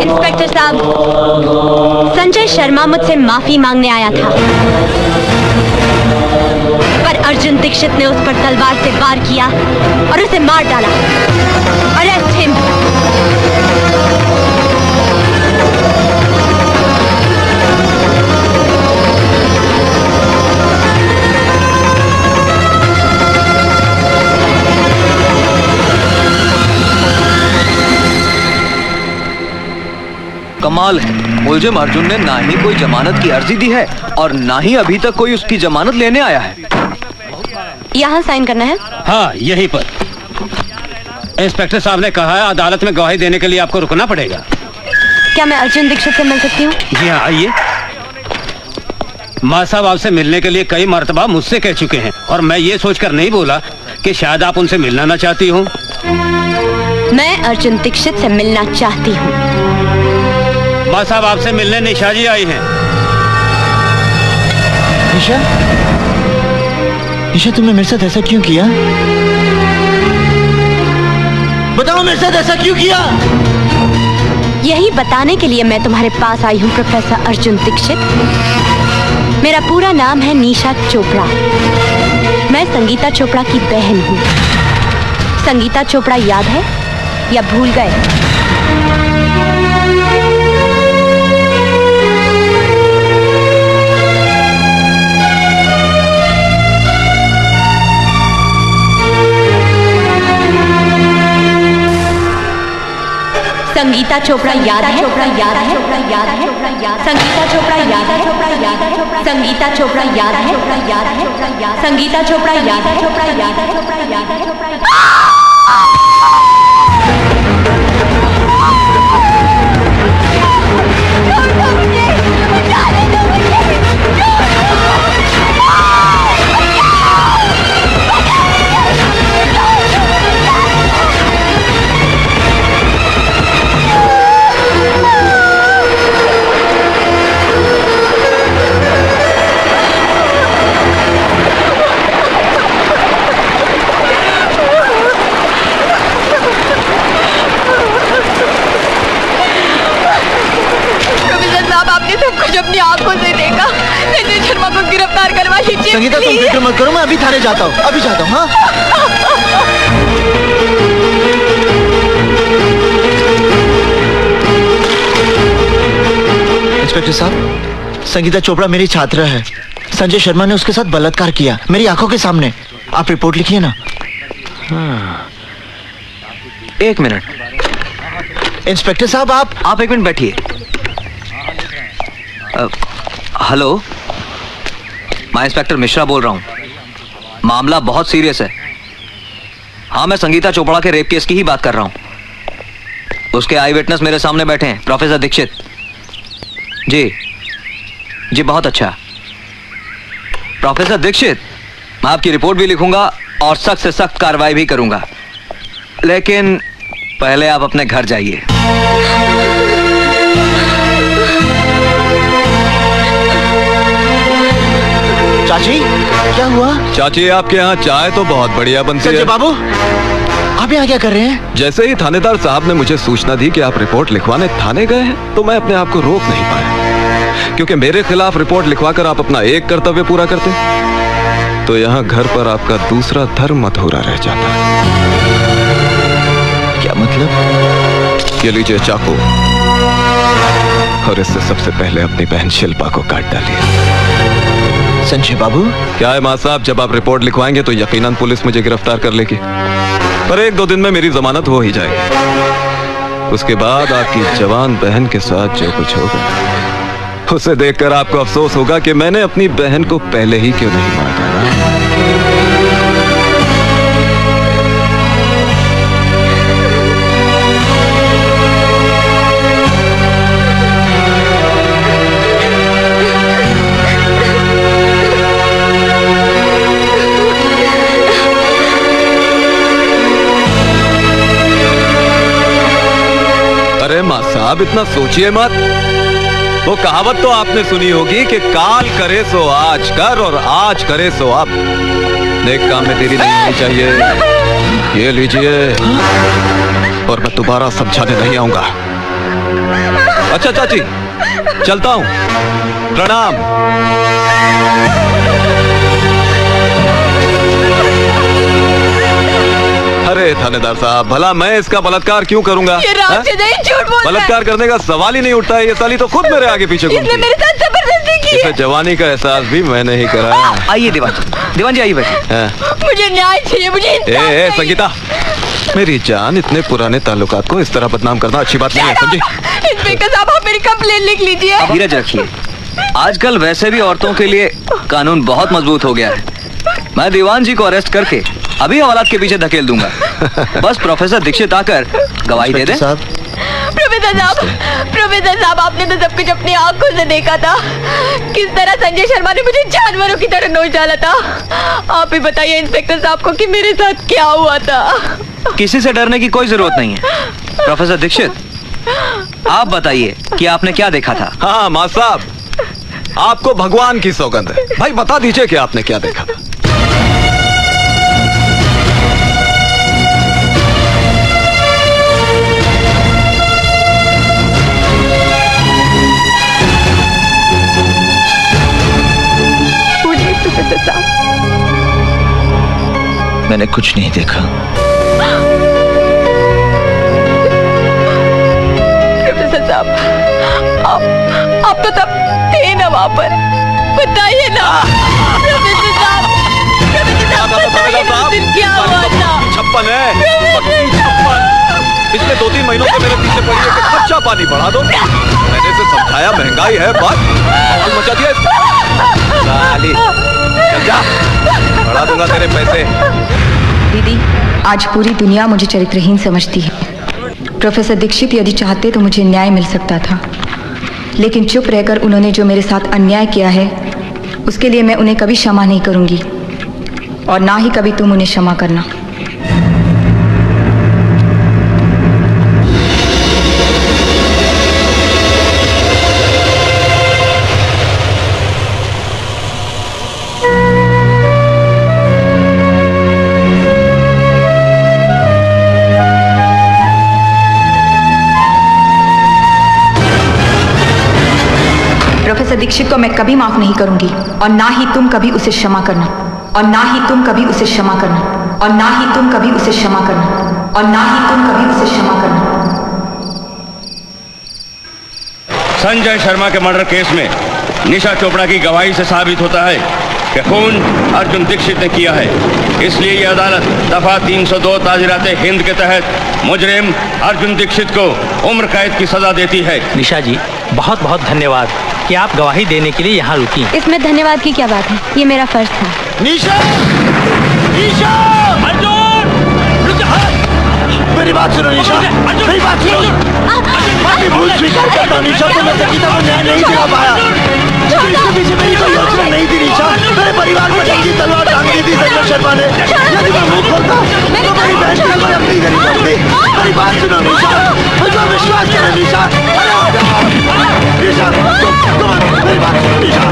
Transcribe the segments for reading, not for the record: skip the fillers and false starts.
Inspector साहब, संजय शर्मा मुझसे माफी मांगने आया था, पर अर्जुन दीक्षित ने उस पर तलवार से वार किया और उसे मार डाला। Arrest him. कमाल है, मुलजिम अर्जुन ने ना ही कोई जमानत की अर्जी दी है और ना ही अभी तक कोई उसकी जमानत लेने आया है। यहाँ साइन करना है? हाँ, यहीं पर। इंस्पेक्टर साहब ने कहा है अदालत में गवाही देने के लिए आपको रुकना पड़ेगा। क्या मैं अर्जुन दीक्षित से मिल सकती हूँ? जी हाँ, आइए। माँ साहब आपसे मिलने के लिए कई मर्तबा मुझसे कह चुके हैं और मैं ये सोचकर नहीं बोला कि शायद आप उनसे मिलना ना चाहती हूँ। मैं अर्जुन दीक्षित से मिलना चाहती हूँ। माँ साहब आपसे मिलने निशा जी आई हैं। निशा, निशा तुमने मेरे साथ ऐसा क्यों किया? बताओ मेरे साथ ऐसा क्यों किया? यही बताने के लिए मैं तुम्हारे पास आई हूँ प्रोफेसर अर्जुन दीक्षित। मेरा पूरा नाम है निशा चोपड़ा। मैं संगीता चोपड़ा की बहन हूँ। संगीता चोपड़ा याद है या भूल गए? संगीता चोपड़ा याद है? चोपड़ा याद है? चोपड़ा याद है? संगीता चोपड़ा याद है? चोपड़ा याद है? संगीता चोपड़ा याद है? चोपड़ा याद है? संगीता चोपड़ा याद है? चोपड़ा याद है? चोपड़ा याद है? चोपड़ा याद है? अपनी आंखों से देखा। संजय शर्मा को गिरफ्तार करवा लीजिए। संगीता तुम फिक्र मत करो, मैं अभी थाने जाता हूँ, अभी जाता हूँ। हाँ, इंस्पेक्टर साहब, संगीता चोपड़ा मेरी छात्रा है। संजय शर्मा ने उसके साथ बलात्कार किया मेरी आंखों के सामने। आप रिपोर्ट लिखिए ना। हाँ। एक मिनट इंस्पेक्टर साहब, आप एक मिनट बैठिए। हेलो, मैं इंस्पेक्टर मिश्रा बोल रहा हूँ। मामला बहुत सीरियस है। हाँ, मैं संगीता चोपड़ा के रेप केस की ही बात कर रहा हूँ। उसके आई विटनेस मेरे सामने बैठे हैं, प्रोफेसर दीक्षित। जी जी, बहुत अच्छा। प्रोफेसर दीक्षित, मैं आपकी रिपोर्ट भी लिखूंगा और सख्त से सख्त कार्रवाई भी करूंगा, लेकिन पहले आप अपने घर जाइए। चाची, क्या हुआ? चाची, आपके यहाँ चाय तो बहुत बढ़िया बनती है। संजय बाबू, आप यहाँ क्या कर रहे हैं? जैसे ही थानेदार साहब ने मुझे सूचना दी कि आप रिपोर्ट लिखवाने थाने गए हैं, तो मैं अपने आप को रोक नहीं पाया, क्योंकि मेरे खिलाफ रिपोर्ट लिखवाकर आप अपना एक कर्तव्य पूरा करते तो यहाँ घर पर आपका दूसरा धर्म अधूरा रह जाता। क्या मतलब? ये लीजिए चाकू, और इससे सबसे पहले अपनी बहन शिल्पा को काट डालिए। संजय बाबू, क्या है मां साहब, जब आप रिपोर्ट लिखवाएंगे तो यकीनन पुलिस मुझे गिरफ्तार कर लेगी, पर 1-2 दिन में मेरी जमानत हो ही जाएगी। उसके बाद आपकी जवान बहन के साथ जो कुछ होगा, उसे देखकर आपको अफसोस होगा कि मैंने अपनी बहन को पहले ही क्यों नहीं मार डाला। अरे मां साहब, इतना सोचिए मत। वो कहावत तो आपने सुनी होगी कि काल करे सो आज कर और आज करे सो अब। नेक काम में देरी नहीं होनी चाहिए। ये लीजिए, और मैं दोबारा समझाने नहीं आऊंगा। अच्छा चाची, चलता हूं। प्रणाम। अरे थानेदार साहब, भला मैं इसका बलात्कार क्यों करूंगा? ये राज से नहीं, झूठ बोल रहा है। बलात्कार करने का सवाल ही नहीं उठता है। ये साली तो खुद मेरे आगे पीछे घूमती इसने है। मेरे साथ जबरदस्ती की इसे है। जवानी का एहसास भी मैंने ही कराया। आइए दीवान जी आइए बैठिए। हाँ। मुझे न्याय चाहिए, मुझे इंसाफ चाहिए। संगीता, मेरी जान, इतने पुराने ताल्लुकात को इस तरह बदनाम करना अच्छी बात नहीं है, समझी? इंस्पेक्टर साहब, आप मेरी कंप्लेन लिख लीजिए। अब धीरज रखिए। आजकल वैसे भी औरतों के लिए कानून बहुत मजबूत हो गया है। मैं दीवान जी को अरेस्ट करके अभी हवालात के पीछे धकेल दूंगा। बस प्रोफेसर दीक्षित आकर गवाही दे दे। प्रोफेसर साहब, आपने तो सब कुछ अपनी आंखों से देखा था। किस तरह संजय शर्मा ने मुझे जानवरों की तरह नोच डाला था। आप ही बताइए इंस्पेक्टर साहब को कि मेरे साथ क्या हुआ था। किसी से डरने की कोई जरूरत नहीं है। प्रोफेसर दीक्षित, आप बताइए कि आपने क्या देखा था। हाँ मां साहब, आपको भगवान की सौगंध है। भाई बता दीजिए कि आपने क्या देखा था। बोलिए प्रोफेसर साहब। मैंने कुछ नहीं देखा। प्रोफेसर साहब, आप तो तब थे ना वहाँ पर, बताइए ना। प्रोफेसर साहब, बताइए ना, उस दिन क्या हुआ था। 56 है, पक्की 56। पिछले 2-3 महीनों से मेरे पीछे पड़ी है कि कच्चा पानी बढ़ा दो। मैंने इसे समझाया, महंगाई है, बात बवाल मचा दिया साली। चल जा, बढ़ा दूंगा तेरे पैसे। दीदी, आज पूरी दुनिया मुझे चरित्रहीन समझती है। प्रोफेसर दीक्षित यदि चाहते तो मुझे न्याय मिल सकता था, लेकिन चुप रहकर उन्होंने जो मेरे साथ अन्याय किया है उसके लिए मैं उन्हें कभी क्षमा नहीं करूंगी, और ना ही कभी तुम उन्हें क्षमा करना। प्रोफेसर दीक्षित को मैं कभी माफ नहीं करूंगी, और ना ही तुम कभी उसे क्षमा करना, और ना ही तुम कभी उसे क्षमा करना, और ना ही तुम कभी उसे क्षमा करना, और ना ही तुम कभी उसे क्षमा करना। संजय शर्मा के मर्डर केस में निशा चोपड़ा की गवाही से साबित होता है कि खून अर्जुन दीक्षित ने किया है। इसलिए ये अदालत दफा 302 ताजीराते हिंद के तहत मुजरिम अर्जुन दीक्षित को उम्र कैद की सजा देती है। निशा जी, बहुत बहुत धन्यवाद कि आप गवाही देने के लिए यहाँ रुकी। इसमें धन्यवाद की क्या बात है, ये मेरा फर्ज था। निशा! निशा! मेरी बात सुनो निशा, मेरी बात सुनो। मैं भूल स्वीकार करता हूँ निशा, तो मैं संगीता को न्याय नहीं दिला पाया। लेकिन इसके पीछे मेरी कोई योजना नहीं थी निशा। मेरे परिवार पर जंगी तलवार टांग दी थी संजय शर्मा ने। यदि मैं मुंह खोलता तो मेरी बहन की कोई अपनी गरीब होती। मेरी बात सुनो निशा, मुझे विश्वास करो निशा। निशा, तुम मेरी बात सुनो निशा।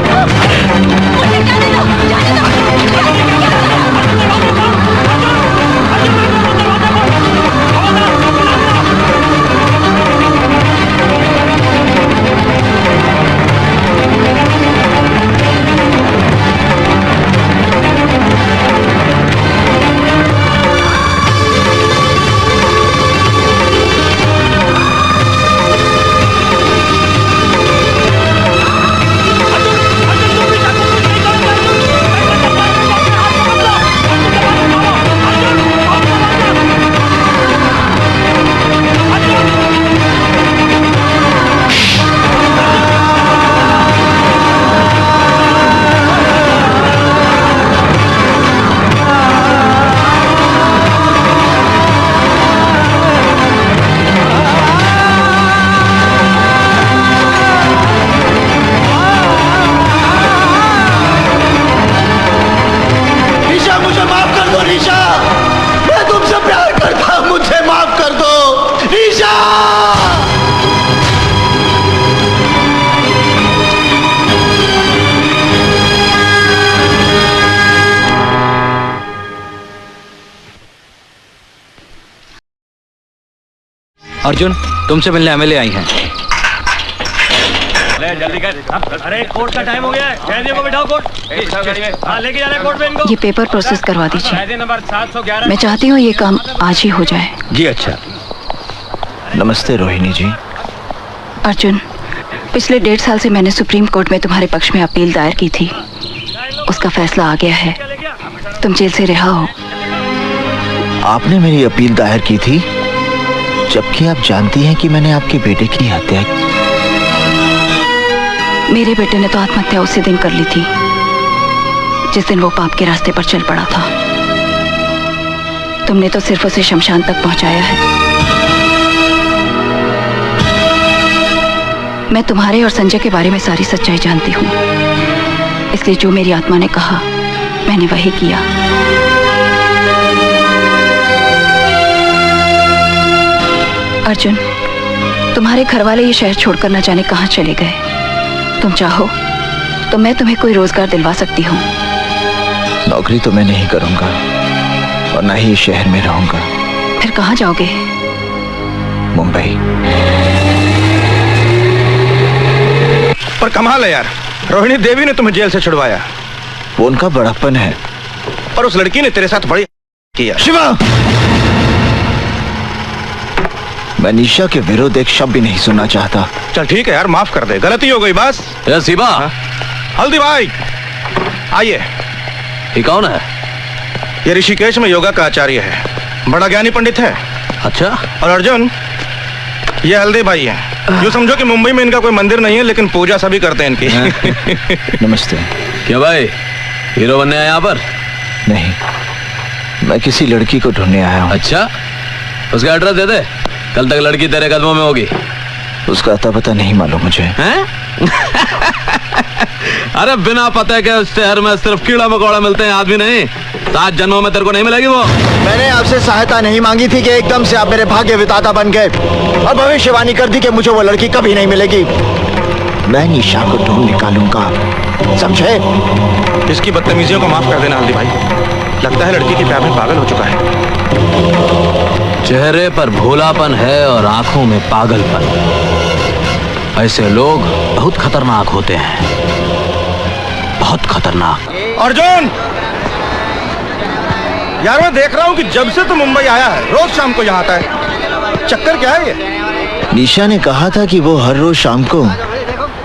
अर्जुन, तुमसे मिलने एमएलए आई हैं। जल्दी कर। अरे कोर्ट का टाइम हो गया है, कैदियों को बिठाओ कोर्ट। हाँ, लेके जाना कोर्ट में इनको। ये पेपर प्रोसेस करवा दीजिए। कैदी नंबर 711। मैं चाहती हूँ ये काम आज ही हो जाए। जी अच्छा। नमस्ते रोहिणी जी। अर्जुन, पिछले 1.5 साल से मैंने सुप्रीम कोर्ट में तुम्हारे पक्ष में अपील दायर की थी। उसका फैसला आ गया है, तुम जेल से रिहा हो। आपने मेरी अपील दायर की थी, जबकि आप जानती हैं कि मैंने आपके बेटे की हत्या की। मेरे बेटे ने तो आत्महत्या उसी दिन कर ली थी जिस दिन वो पाप के रास्ते पर चल पड़ा था। तुमने तो सिर्फ उसे शमशान तक पहुंचाया है। मैं तुम्हारे और संजय के बारे में सारी सच्चाई जानती हूँ, इसलिए जो मेरी आत्मा ने कहा मैंने वही किया। अर्जुन, तुम्हारे घर वाले ये शहर छोड़कर न जाने कहाँ चले गए। तुम चाहो तो मैं तुम्हें कोई रोजगार दिलवा सकती हूँ। नौकरी तो मैं नहीं करूंगा और न ही इस शहर में रहूंगा। फिर कहाँ जाओगे? मुंबई। पर कमाल है यार, रोहिणी देवी ने तुम्हें जेल से छुड़वाया। वो उनका बड़प्पन है। और उस लड़की ने तेरे साथ बड़ी किया। शिवा, मैं निशा के विरुद्ध एक शब्द भी नहीं सुनना चाहता। चल ठीक है यार, माफ कर दे, गलती हो गई बस। शिवा, हल्दी भाई आइए। ये कौन है? ये ऋषिकेश में योगा का आचार्य है, बड़ा ज्ञानी पंडित है। अच्छा। और अर्जुन, ये हल्दी भाई है। जो समझो कि मुंबई में इनका कोई मंदिर नहीं है, लेकिन पूजा सभी करते हैं इनकी। नमस्ते। क्या भाई, हीरो बनने आया यहाँ पर? नहीं, मैं किसी लड़की को ढूंढने आया हूँ। अच्छा, उसका एड्रेस दे दे, कल तक लड़की तेरे कदमों में होगी। उसका अता पता नहीं मालूम मुझे। हैं? अरे बिना पते के उस शहर में सिर्फ कीड़ा मकोड़ा मिलते हैं, आदमी नहीं। 7 जन्मों में तेरे को नहीं मिलेगी वो। मैंने आपसे सहायता नहीं मांगी थी कि एकदम से आप मेरे भाग्य विधाता बन गए और भविष्यवाणी कर दी कि मुझे वो लड़की कभी नहीं मिलेगी। मैं निशा को ढूंढ निकालूंगा, समझे? इसकी बदतमीजियों को माफ कर देना हल्दी भाई। लगता है लड़की के प्यार में पागल हो चुका है। चेहरे पर भोलापन है और आंखों में पागलपन। ऐसे लोग बहुत खतरनाक होते हैं, बहुत खतरनाक। अर्जुन यार, मैं देख रहा हूँ कि जब से तू मुंबई आया है रोज शाम को यहाँ आता है। चक्कर क्या है ये? निशा ने कहा था कि वो हर रोज शाम को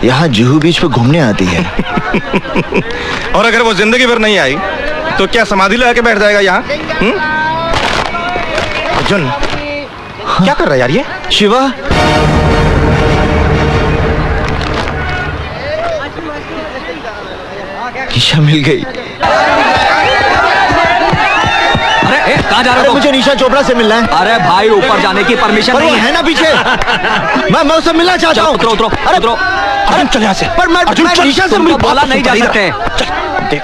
यहाँ जुहू बीच पर घूमने आती है। और अगर वो जिंदगी भर नहीं आई तो क्या समाधि लगा के बैठ जाएगा यहाँ? अर्जुन, क्या कर रहा है यार ये? शिवा, निशा मिल गई। अरे कहाँ जा रहे हो? मुझे निशा चोपड़ा से मिलना है। अरे भाई, ऊपर जाने की परमिशन पर वो नहीं है ना पीछे। मैं उससे मिलना चाहता हूँ। उतरो उतरो उतरो। अर्जुन चल यहाँ से। पर मैं निशा से मिल बोला नहीं जा सकते। देख,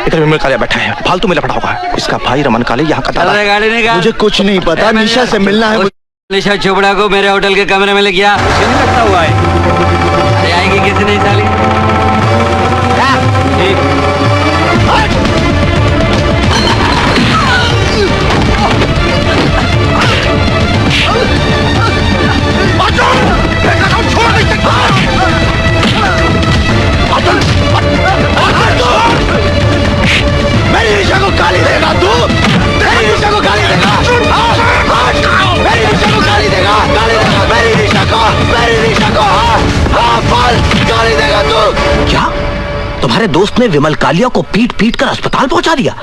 इधर विमल कालिया बैठा है, फालतू में लफड़ा होगा। इसका भाई रमन काले यहाँ का दादा। गाड़ी निकाल। मुझे कुछ नहीं पता, निशा से मिलना है। निशा चोपड़ा को मेरे होटल के कमरे में ले गया। नहीं लगता हुआ है। अरे आएगी किसी नहीं साली। मेरी निशा को गाली देगा तू? मेरी निशा को गाली देगा? मेरी निशा को गाली देगा? गाली देगा मेरी निशा को? मेरी निशा को गाली देगा तू? क्या तुम्हारे दोस्त ने विमल कालिया को पीट पीट कर अस्पताल पहुंचा दिया?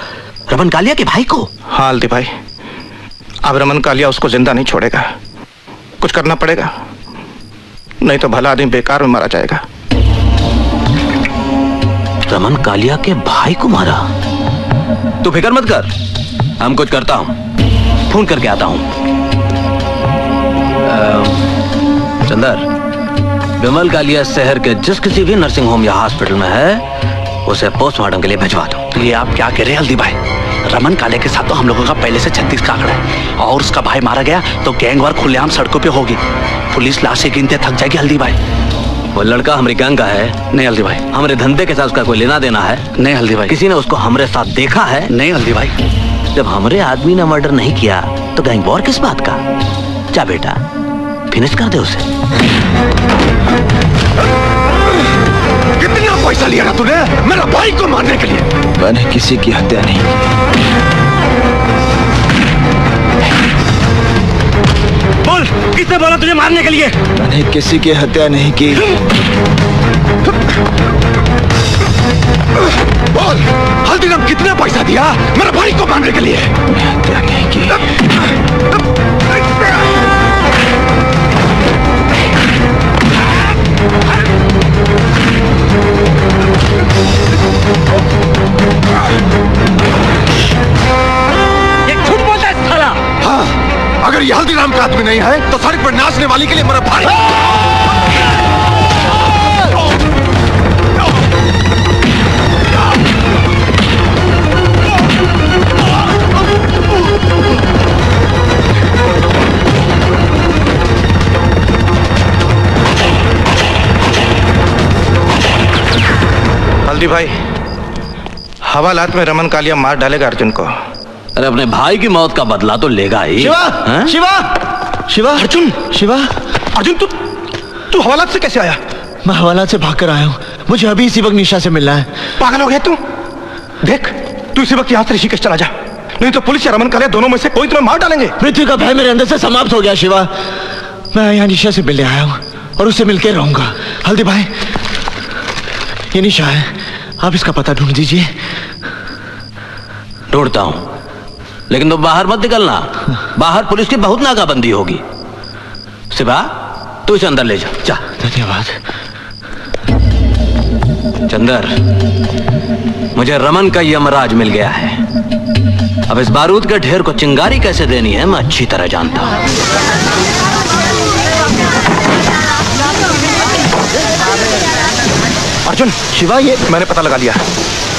रमन कालिया के भाई को? हाँ हल्दी भाई, अब रमन कालिया उसको जिंदा नहीं छोड़ेगा। कुछ करना पड़ेगा, नहीं तो भला आदमी बेकार में मारा जाएगा। रमन कालिया के भाई को मारा? तू फिक्र मत कर, हम कुछ करता हूं, फोन करके आता हूं। चंदर, विमल कालिया शहर के जिस किसी भी नर्सिंग होम या हॉस्पिटल में है, उसे पोस्टमार्टम के लिए भिजवा दो। तो ये आप क्या कह रहे हैं हल्दी भाई? रमन कालिया के साथ तो हम लोगों का पहले से 36 का आंकड़ा है, और उसका भाई मारा गया तो गैंगवार खुलेआम सड़कों पे होगी। पुलिस लाशें गिनते थक जाएगी हल्दी भाई। वो लड़का हमारी गैंग का है। नहीं हल्दी भाई। हमारे धंधे के साथ उसका कोई लेना देना है? नहीं हल्दी भाई। किसी ने उसको हमारे साथ देखा है? नहीं हल्दी भाई। जब हमारे आदमी ने मर्डर नहीं किया तो गैंग वॉर किस बात का? जा बेटा, फिनिश कर दे उसे। कितना पैसा लिया ना तूने मेरा भाई को मारने के लिए? मैंने किसी की हत्या नहीं की। बोल, किसने बोला तुझे मारने के लिए? मैंने किसी की हत्या नहीं की। बोल, हल्दीराम कितना पैसा दिया मेरा भाई को मारने के लिए? मैंने हत्या नहीं की। ये झूठ बोलता है साला। हाँ, अगर ये हल्दीराम का आदमी नहीं है तो सड़क पर नाचने वाली के लिए मेरा भाई। हल्दी भाई, हवालात में रमन कालिया मार डालेगा अर्जुन को। अरे अपने भाई की मौत का बदला तो लेगा ही। शिवा, हैं? शिवा, शिवा, अर्जुन, शिवा, अर्जुन तू हवालात से कैसे आया? मैं हवालात से भागकर आया हूँ। मुझे अभी इसी वक्त निशा से मिलना है। पागल हो गया तू? देख, तू इसी वक्त यहाँ से ऋषिकेश चला जा, नहीं तो पुलिस या रमन कालिया दोनों में से कोई तुम्हें मार डालेंगे। पृथ्वी का भय मेरे अंदर से समाप्त हो गया शिवा। मैं यहाँ निशा से मिलने आया हूँ और उससे मिलकर रहूंगा। हल्दी भाई, ये निशा है, आप इसका पता ढूंढ दीजिए। ढूंढता हूं, लेकिन तुम बाहर मत निकलना। बाहर पुलिस की बहुत नाकाबंदी होगी। सिवा, तू इसे अंदर ले जा। जा। धन्यवाद। चंदर, मुझे रमन का यमराज मिल गया है। अब इस बारूद के ढेर को चिंगारी कैसे देनी है मैं अच्छी तरह जानता हूं। अर्जुन, शिवा, ये मैंने पता लगा लिया।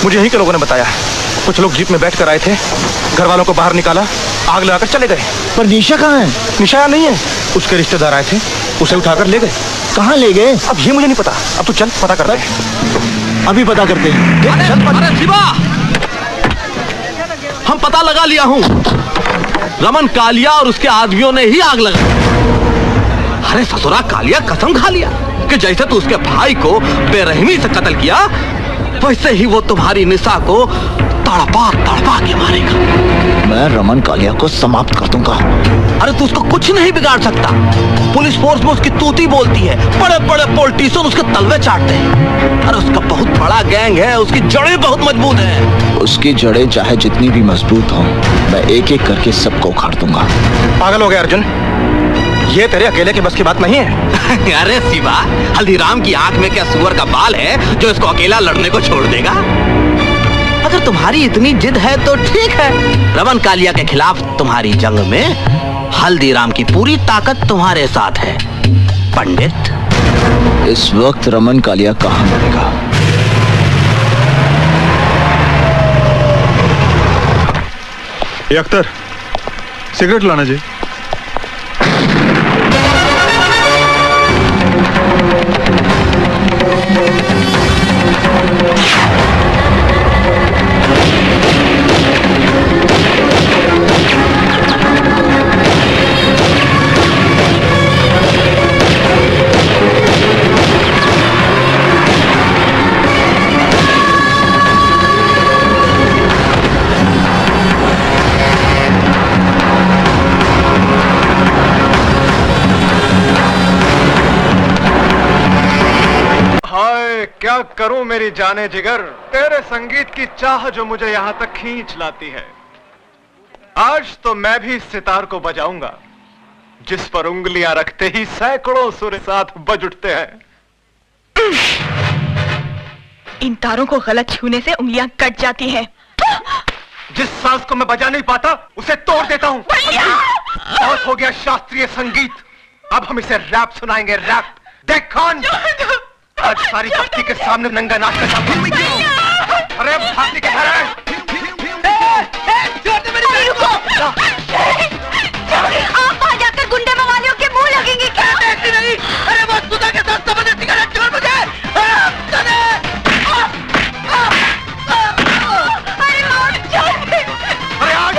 मुझे यहीं के लोगों ने बताया। कुछ लोग जीप में बैठ कर आए थे, घर वालों को बाहर निकाला, आग लगाकर चले गए। पर निशा कहाँ है? निशा यहाँ नहीं है। उसके रिश्तेदार आए थे, उसे उठाकर ले गए। कहाँ ले गए? अब ये मुझे नहीं पता। अब तू चल पता करते हैं। अभी पता करते हैं। अरे शिवा, हम पता लगा लिया हूं। रमन कालिया और उसके आदमियों ने ही आग लगाई। अरे ससुरा कालिया कसम खा लिया कि जैसे तू उसके भाई को बेरहमी से कत्ल किया, वैसे ही वो तुम्हारी निशा को तड़पा तड़पा के मारेगा। मैं रमन कालिया को समाप्त कर दूंगा। अरे तू उसको कुछ नहीं बिगाड़ सकता। पुलिस फोर्स में उसकी तूती बोलती है, बड़े बड़े पॉलिटिशियन उसके तलवे चाटते हैं। अरे उसका बहुत बड़ा गैंग है, उसकी जड़ें बहुत मजबूत हैं। उसकी जड़ें चाहे जितनी भी मजबूत हों, मैं एक एक करके सबको उखाड़ दूंगा। पागल हो गया अर्जुन, ये तेरे अकेले की बस की बात नहीं है। अरे शिवा, हल्दीराम की आंख में क्या सुअर का बाल है जो इसको अकेला लड़ने को छोड़ देगा? अगर तुम्हारी इतनी जिद है तो ठीक है। रमन कालिया के खिलाफ तुम्हारी जंग में हल्दीराम की पूरी ताकत तुम्हारे साथ है पंडित। इस वक्त रमन कालिया कहाँ मरेगा? ये अख्तर, सिगरेट लाना जी। क्या करूं मेरी जाने जिगर, तेरे संगीत की चाह जो मुझे यहां तक खींच लाती है। आज तो मैं भी इस सितार को बजाऊंगा जिस पर उंगलियां रखते ही सैकड़ों सुर साथ बज उठते हैं। इन तारों को गलत छूने से उंगलियां कट जाती हैं। जिस सांस को मैं बजा नहीं पाता उसे तोड़ देता हूं। बहुत हो गया शास्त्रीय संगीत, अब हम इसे रैप सुनाएंगे। रैप देख कौन आज सारी बस्ती के सामने नंगा नाच का अरे भाती के घर आप वहां जाकर गुंडे मवालियों के मुंह लगेंगे क्या? नहीं, अरे वो सुधा के साथ समझे सिगरेट छोड़ मुझे। अरे आज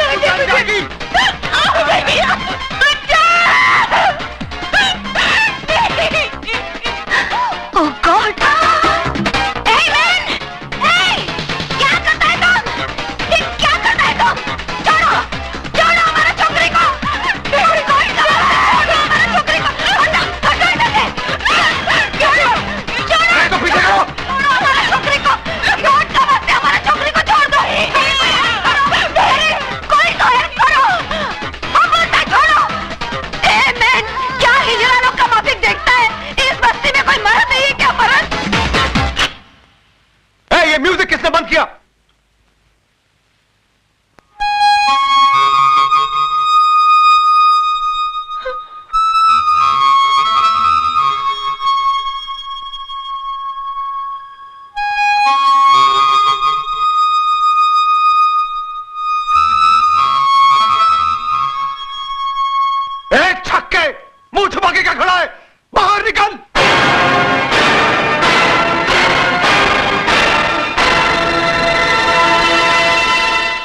एक छक्के मुंह छुपा के क्या खड़ा है? बाहर निकल।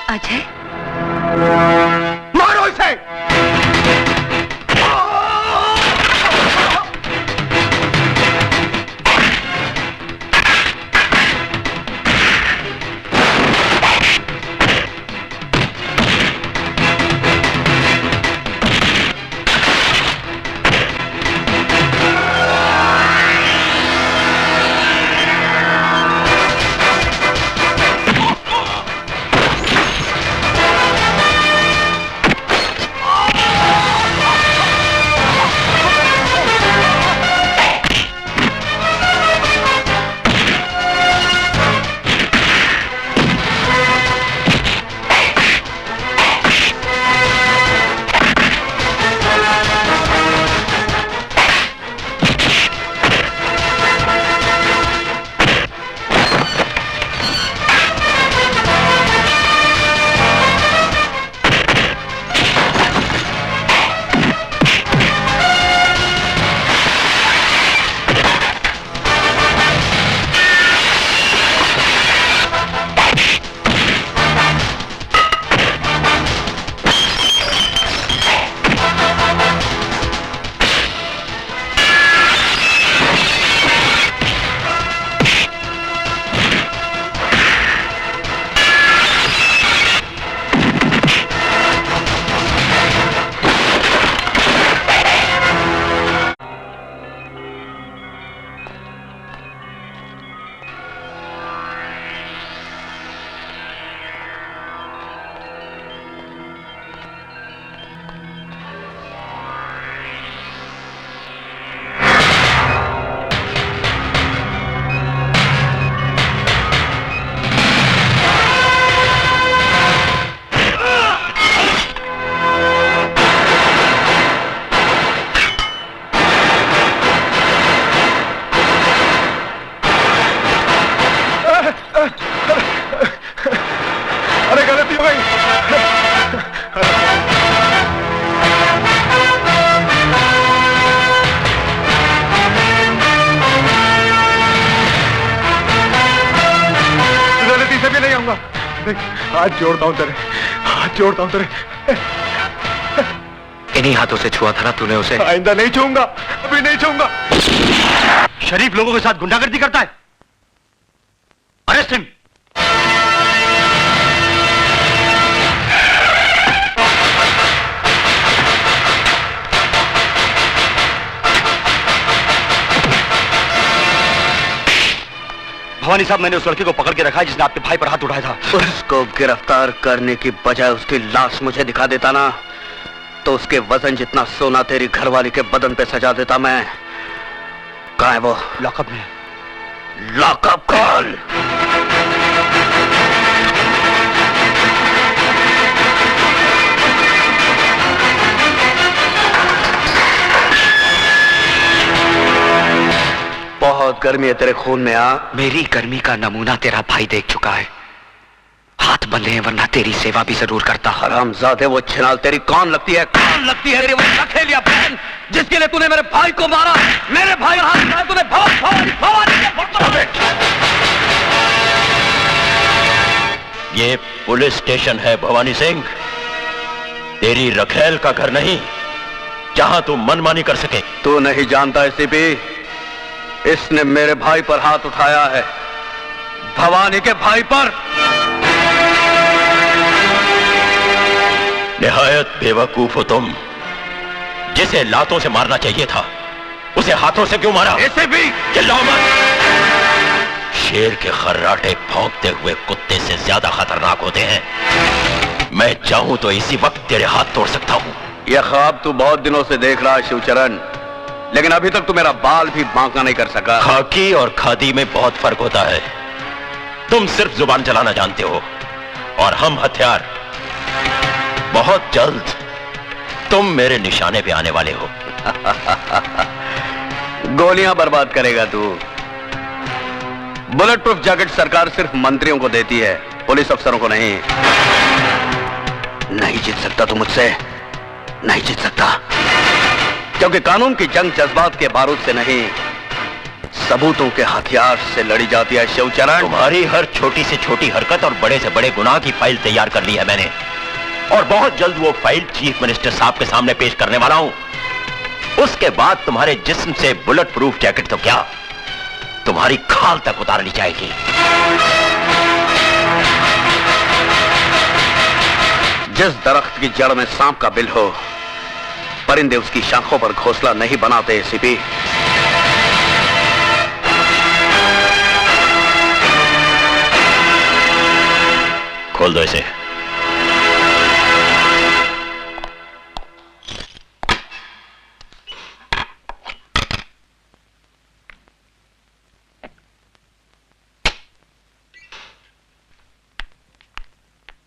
अजय, मारो इसे। हाथ जोड़ता हूं तेरे, हाथ जोड़ता हूं तेरे। इन्हीं हाथों से छुआ था ना तूने उसे? आइंदा नहीं छूऊंगा, अभी नहीं छूऊंगा। शरीफ लोगों के साथ गुंडागर्दी करता है। Arrest him. भवानी साहब, मैंने उस लड़के को पकड़ के रखा है जिसने आपके भाई पर हाथ उठाया था। उसको गिरफ्तार करने की बजाय उसकी लाश मुझे दिखा देता ना, तो उसके वजन जितना सोना तेरी घरवाली के बदन पे सजा देता मैं। कहाँ है वो? लॉकअप में। Lockup call. बहुत गर्मी है तेरे खून में। मेरी गर्मी का नमूना तेरा भाई देख चुका है। हाथ बंधे हैं, वरना तेरी सेवा भी जरूर करता। हरामजादे, वो छिनाल तेरी कौन लगती है? कौन लगती है तेरी वो रखेलिया बहन, जिसके लिए तूने मेरे भाई को मारा? मेरे भाई हाथ उठाए तूने। ये पुलिस स्टेशन है भवानी सिंह, तेरी रखेल का घर नहीं जहां तू मनमानी कर सके। तू नहीं जानता एसीपी, इसने मेरे भाई पर हाथ उठाया है, भवानी के भाई पर। निहायत बेवकूफ हो तुम। जिसे लातों से मारना चाहिए था उसे हाथों से क्यों मारा? ऐसे भी चिल्लाओ मत। शेर के खर्राटे भौंकते हुए कुत्ते से ज्यादा खतरनाक होते हैं। मैं चाहूं तो इसी वक्त तेरे हाथ तोड़ सकता हूं। यह ख्वाब तू बहुत दिनों से देख रहा है शिवचरण, लेकिन अभी तक तू मेरा बाल भी बांका नहीं कर सका। खाकी और खादी में बहुत फर्क होता है। तुम सिर्फ जुबान चलाना जानते हो और हम हथियार। बहुत जल्द तुम मेरे निशाने पे आने वाले हो। गोलियां बर्बाद करेगा तू। बुलेट प्रूफ जैकेट सरकार सिर्फ मंत्रियों को देती है, पुलिस अफसरों को नहीं। नहीं जीत सकता तू मुझसे, नहीं जीत सकता। क्योंकि कानून की जंग जज्बात के बारूद से नहीं, सबूतों के हथियार से लड़ी जाती है। शिवचरण, तुम्हारी हर छोटी से छोटी हरकत और बड़े से बड़े गुनाह की फाइल तैयार कर ली है मैंने, और बहुत जल्द वो फाइल चीफ मिनिस्टर साहब के सामने पेश करने वाला हूं। उसके बाद तुम्हारे जिस्म से बुलेट प्रूफ जैकेट तो क्या, तुम्हारी खाल तक उतार ली जाएगी। जिस दरख्त की जड़ में सांप का बिल हो, परिंदे उसकी शाखों पर घोंसला नहीं बनाते। एसीपी, खोल दो इसे।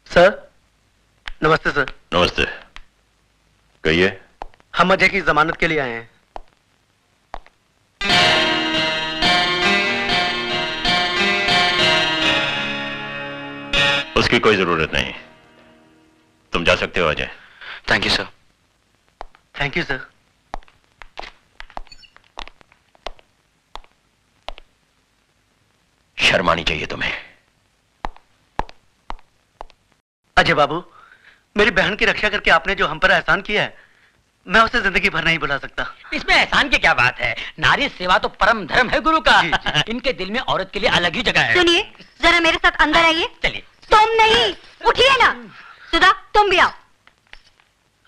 सर, नमस्ते सर। नमस्ते, कहिए। हम अजय की जमानत के लिए आए हैं। उसकी कोई जरूरत नहीं, तुम जा सकते हो Ajay. Thank you sir. Thank you sir. शर्म आनी चाहिए तुम्हें। अजय बाबू, मेरी बहन की रक्षा करके आपने जो हम पर एहसान किया है, मैं उसे जिंदगी भर नहीं भुला सकता। इसमें एहसान की क्या बात है, नारी सेवा तो परम धर्म है गुरु का। इनके दिल में औरत के लिए अलग ही जगह है। सुनिए, जरा मेरे साथ अंदर आइए। चलिए। तुम नहीं, उठिए ना। सुधा, तुम भी आओ।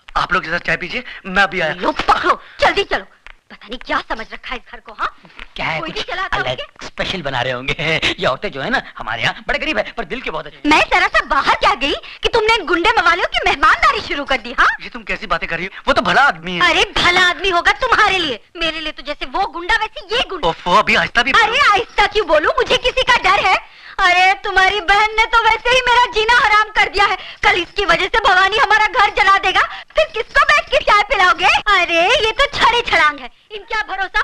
आप लोग के साथ चाय पीजिए, मैं अभी आया। लो पकड़ो, जल्दी चलो। पता नहीं क्या समझ रखा है इस घर को। हाँ, क्या है, कोई कुछ भी चलाता अलग स्पेशल बना रहे होंगे। ये औरतें जो है ना हमारे यहाँ बड़े गरीब है, पर दिल के बहुत अच्छे। मैं जरा सा बाहर क्या गई कि तुमने इन गुंडे मवालियों की मेहमानदारी शुरू कर दी। हाँ, ये तुम कैसी बातें कर रही हो? वो तो भला आदमी है। अरे भला आदमी होगा तुम्हारे लिए, मेरे लिए तो जैसे वो गुंडा वैसे ये गुंडा। ओफो, अभी आहिस्ता भी। अरे आहिस्ता क्यों बोलूं, मुझे किसी का डर है? अरे तुम्हारी बहन ने तो वैसे ही मेरा जीना हराम कर दिया है। कल इसकी वजह से भवानी हमारा घर जला देगा, फिर किसको बैठ के चाय पिलाओगे? अरे ये तो छड़ी छलांग है, इनका भरोसा।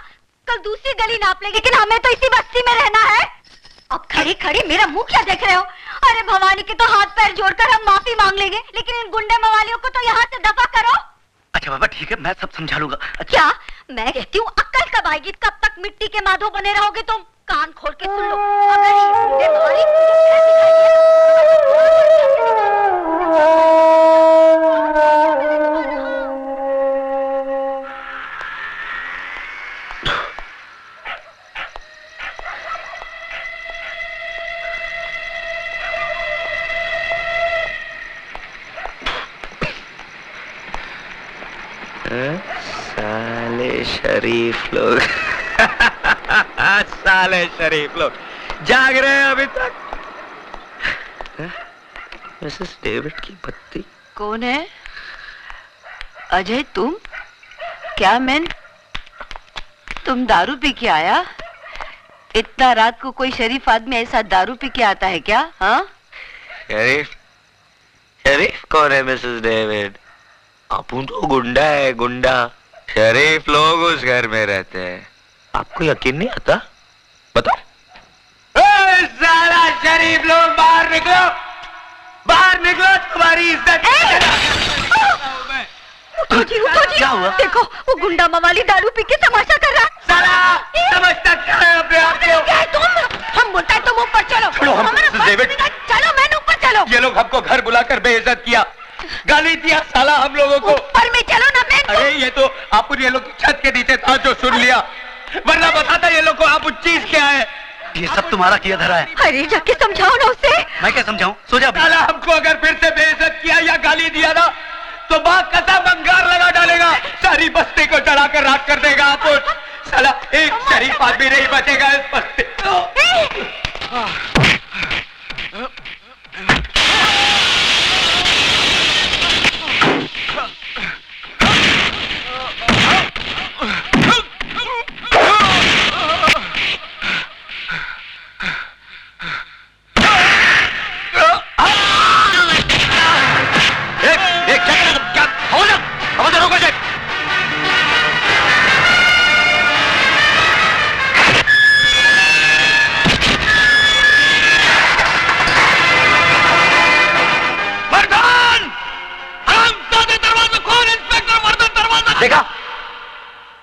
कल दूसरी गली नाप लेंगे, लेकिन हमें तो इसी बस्ती में रहना है। अब खड़ी खड़ी मेरा मुंह क्या देख रहे हो? अरे भवानी के तो हाथ पैर जोड़कर हम माफी मांग लेंगे, लेकिन इन गुंडे मवालियों को तो यहाँ से दफा करो। अच्छा बाबा ठीक है, मैं सब समझा लूंगा। क्या मैं कहती हूँ अक्ल कब आएगी? कब तक मिट्टी के माधो बने रहोगे तुम? कान खोल के सुन लो, अगर ये गुंडे मवाली साले शरीफ लोग। साले शरीफ लोग जाग रहे हैं अभी तक। मिसेस डेविड की बत्ती कौन है? अजय तुम? क्या मैन, तुम दारू पी के आया? इतना रात को कोई शरीफ आदमी ऐसा दारू पी के आता है क्या? हाँ, शरीफ? शरीफ कौन है मिसेस डेविड? आपू तो गुंडा है, गुंडा। शरीफ लोग उस घर में रहते हैं। आपको यकीन नहीं आता? बताओ। साला शरीफ लोग बाहर निकलो, बाहर निकलो, तुम्हारी इज्जत। उठो जी, उठो जी। क्या हुआ? देखो वो गुंडा मवाली दारू पी के तमाशा कर रहा है। साला समझता क्या है अपने आप को? क्या है तुम? हम बोलता है तुम ऊपर चलो। चलो मैंने ऊपर चलो। ये लोग हमको घर बुलाकर बेइज्जत किया, गाली दिया साला हम लोगों को। ऊपर में चलो ना मैं। अरे ये तो आप ये लोग की छत के नीचे था जो सुन लिया, वरना बताता ये लोग को आप चीज क्या है। ये सब तुम्हारा किया धरा है। अरे जाके समझाओ ना उसे। मैं क्या समझाऊं? सो जा। साला हमको अगर फिर से बेइज्जत किया या गाली दिया ना तो बाग कसम अंगार लगा डालेगा, सारी बस्ती को जलाकर राख कर देगा। आप साला एक शरीफ आदमी नहीं बचेगा इस बस्ती।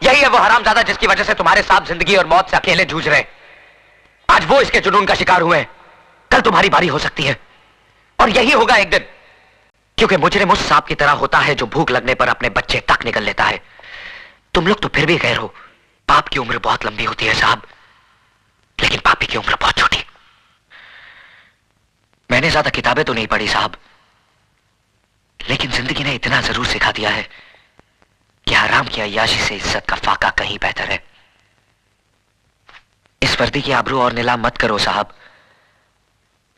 यही है वो हरामजादा जिसकी वजह से तुम्हारे साथ जिंदगी और मौत से अकेले जूझ रहे हैं। आज वो इसके जुनून का शिकार हुए हैं, कल तुम्हारी बारी हो सकती है और यही होगा एक दिन, क्योंकि मुजरिम उस सांप की तरह होता है जो भूख लगने पर अपने बच्चे तक निकल लेता है। तुम लोग तो फिर भी गैर हो। पाप की उम्र बहुत लंबी होती है साहब, लेकिन पापी की उम्र बहुत छोटी। मैंने ज्यादा किताबें तो नहीं पढ़ी साहब, लेकिन जिंदगी ने इतना जरूर सिखा दिया है कि हराम की अय्याशी से इज्जत का फाका कहीं बेहतर है। इस वर्दी की आबरू और नीलाम मत करो साहब।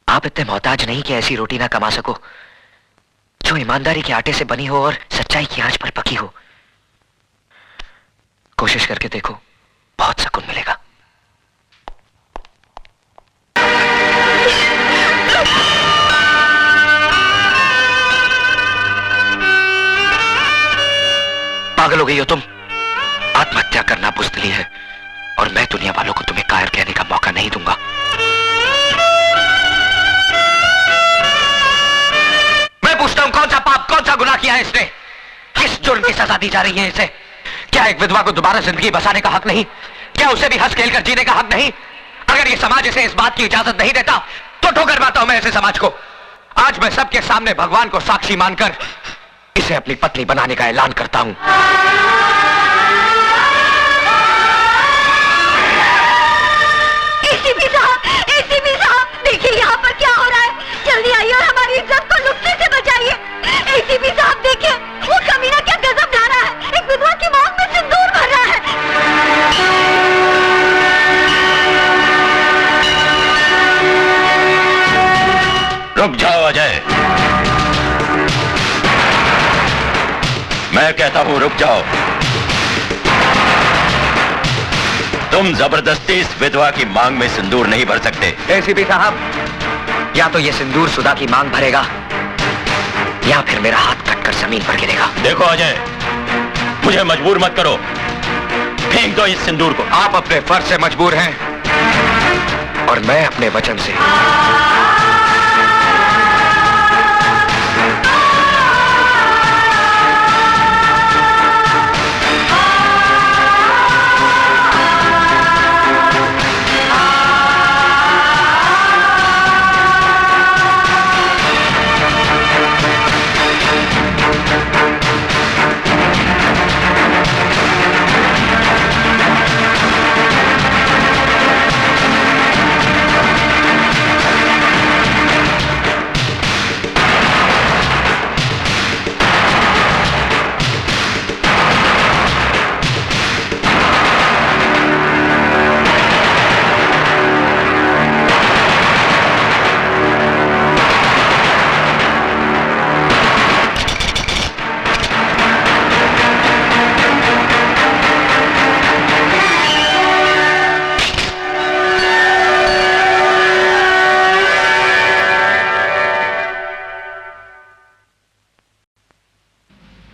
आप इतने मोहताज नहीं कि ऐसी रोटी ना कमा सको जो ईमानदारी के आटे से बनी हो और सच्चाई की आंच पर पकी हो। कोशिश करके देखो, बहुत सुकून मिलेगा। पागल हो गई हो तुम? आत्महत्या करना बुज़दिली है और मैं दुनिया वालों को तुम्हें कायर कहने का मौका नहीं दूंगा। मैं पूछता हूं, कौन सा पाप, कौन सा गुनाह किया है इसने? किस जुर्म की सजा दी जा रही है इसे? क्या एक विधवा को दोबारा जिंदगी बसाने का हक नहीं? क्या उसे भी हंस खेल कर जीने का हक नहीं? अगर ये समाज इसे इस बात की इजाजत नहीं देता तो ठोकर मारता हूं मैं ऐसे समाज को। आज मैं सबके सामने भगवान को साक्षी मानकर इसे अपनी पत्नी बनाने का ऐलान करता हूं। एसीपी साहब, देखिए यहाँ पर क्या हो रहा है। जल्दी आइए और हमारी इज्जत को लुटने से बचाइए। एसीपी साहब देखिए, वो कमीना क्या गजब ढा रहा है। एक विधवा की मांग में सिंदूर भर रहा है। रुक जाओ अजय, मैं कहता हूं रुक जाओ। तुम जबरदस्ती इस विधवा की मांग में सिंदूर नहीं भर सकते। एसीपी साहब, या तो ये सिंदूर सुधा की मांग भरेगा या फिर मेरा हाथ कटकर जमीन पर गिरेगा। देखो अजय, मुझे मजबूर मत करो, फेंक दो इस सिंदूर को। आप अपने फर्ज से मजबूर हैं और मैं अपने वचन से।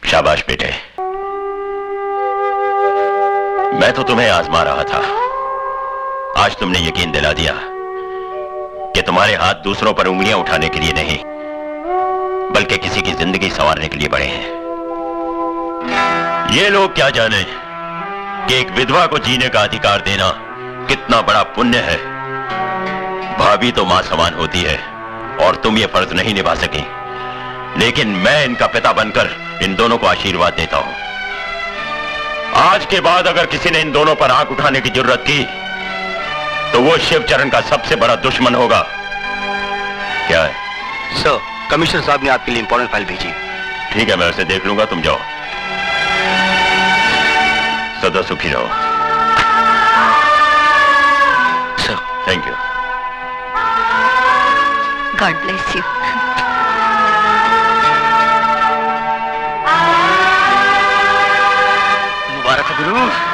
शाबाश बेटे, मैं तो तुम्हें आजमा रहा था। आज तुमने यकीन दिला दिया कि तुम्हारे हाथ दूसरों पर उंगलियां उठाने के लिए नहीं, बल्कि किसी की जिंदगी संवारने के लिए बड़े हैं। ये लोग क्या जाने कि एक विधवा को जीने का अधिकार देना कितना बड़ा पुण्य है। भाभी तो मां समान होती है और तुम ये फर्ज नहीं निभा सकी, लेकिन मैं इनका पिता बनकर इन दोनों को आशीर्वाद देता हूं। आज के बाद अगर किसी ने इन दोनों पर आंख उठाने की जरूरत की तो वो शिवचरण का सबसे बड़ा दुश्मन होगा। क्या है? सर, कमिश्नर साहब ने आपके लिए इंपॉर्टेंट फाइल भेजी। ठीक है, मैं उसे देख लूंगा, तुम जाओ। सदा सुखी रहो। Sir, thank you. God bless you. मुबारक गुरु।